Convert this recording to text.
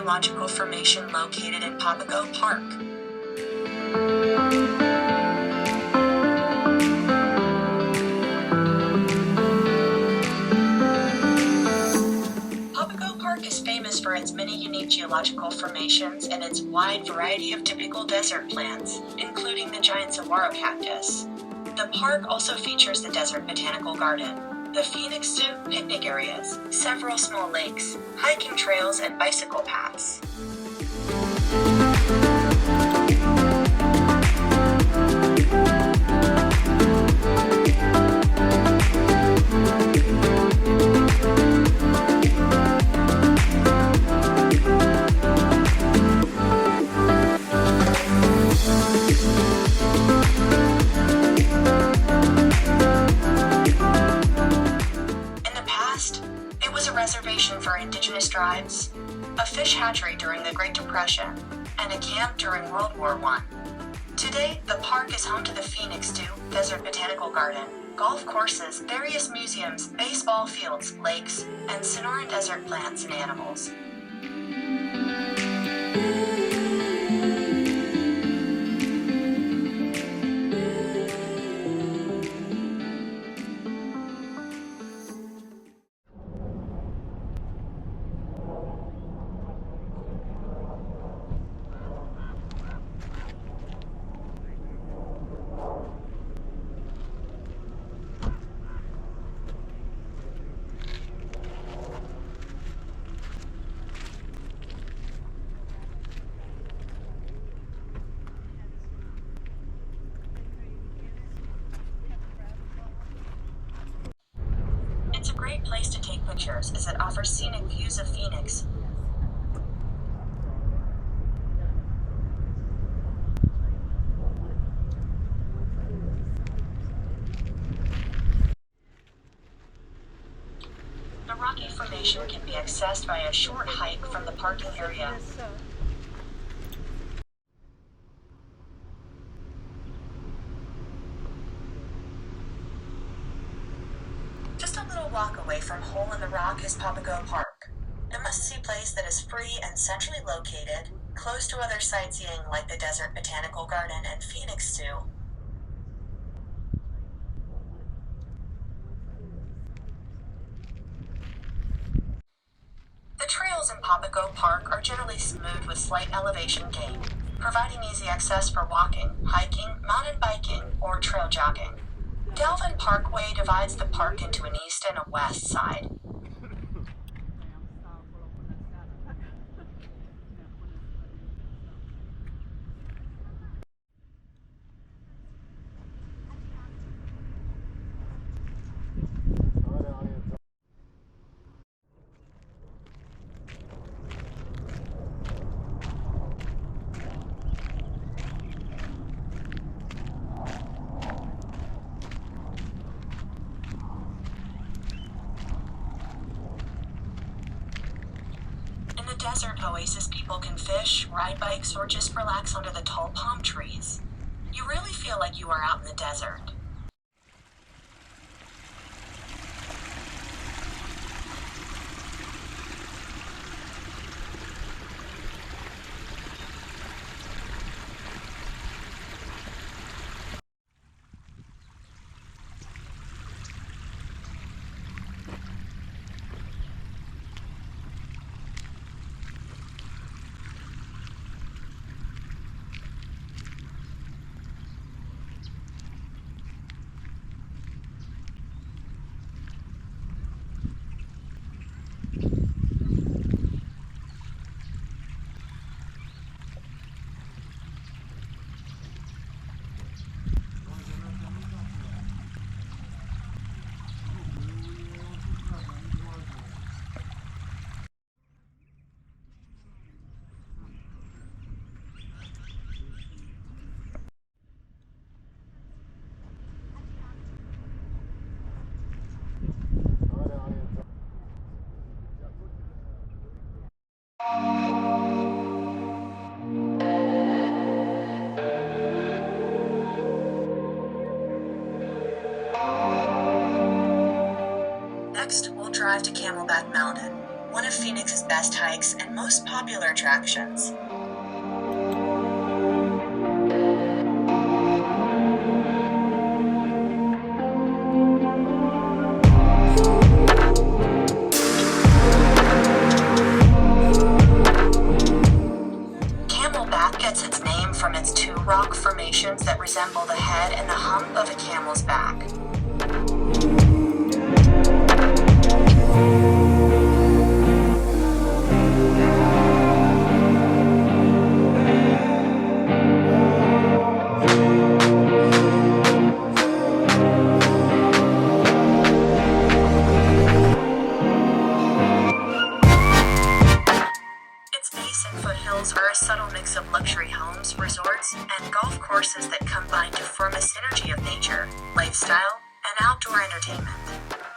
geological formation located in Papago Park. Papago Park is famous for its many unique geological formations and its wide variety of typical desert plants, including the giant saguaro cactus. The park also features the Desert Botanical Garden, the Phoenix Zoo picnic areas, several small lakes, hiking trails, and bicycle paths. Reservation for indigenous tribes, a fish hatchery during the Great Depression, and a camp during World War I. Today, the park is home to the Phoenix Zoo, Desert Botanical Garden, golf courses, various museums, baseball fields, lakes, and Sonoran desert plants and animals. It's a great place to take pictures as it offers scenic views of Phoenix. The rocky formation can be accessed by a short hike from the parking area. Just a little walk away from Hole in the Rock is Papago Park, a must-see place that is free and centrally located, close to other sightseeing like the Desert Botanical Garden and Phoenix Zoo. The trails in Papago Park are generally smooth with slight elevation gain, providing easy access for walking, hiking, mountain biking, or trail jogging. Galvin Parkway divides the park into an east and a west side. In the desert, Oasis people can fish, ride bikes, or just relax under the tall palm trees. You really feel like you are out in the desert. Next, we'll drive to Camelback Mountain. one of Phoenix's best hikes and most popular attractions. Camelback gets its name from its two rock formations that resemble the head and the hump of a camel's back. Its base and foothills are a subtle mix of luxury homes, resorts, and golf courses that combine to form a synergy of nature, lifestyle, and outdoor entertainment.